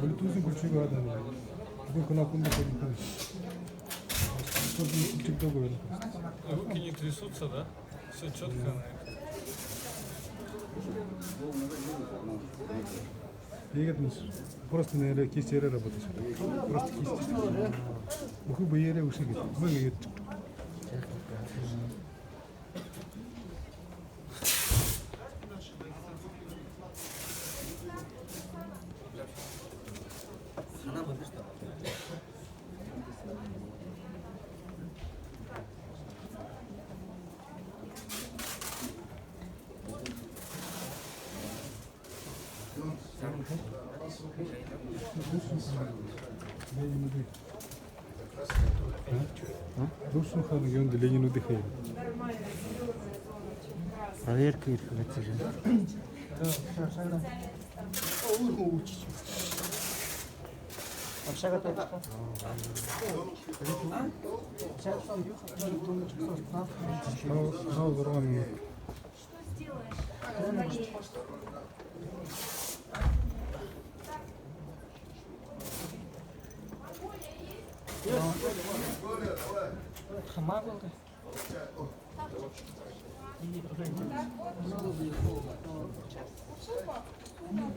Bluetooth'un küçüğü var da. Bugün konakunda koyduk. Küçük de koyduk. Руки не трясутся, да? Все четко. Егетміз. Просто не кистері работать. Просто кисти. Буху бы ере уши гит. Мы гит. Dursun Han'ı göndü Lenin Udihay'ı. Проверка их натяжения. Вообще готово. Sağ duran Хама был. Одна.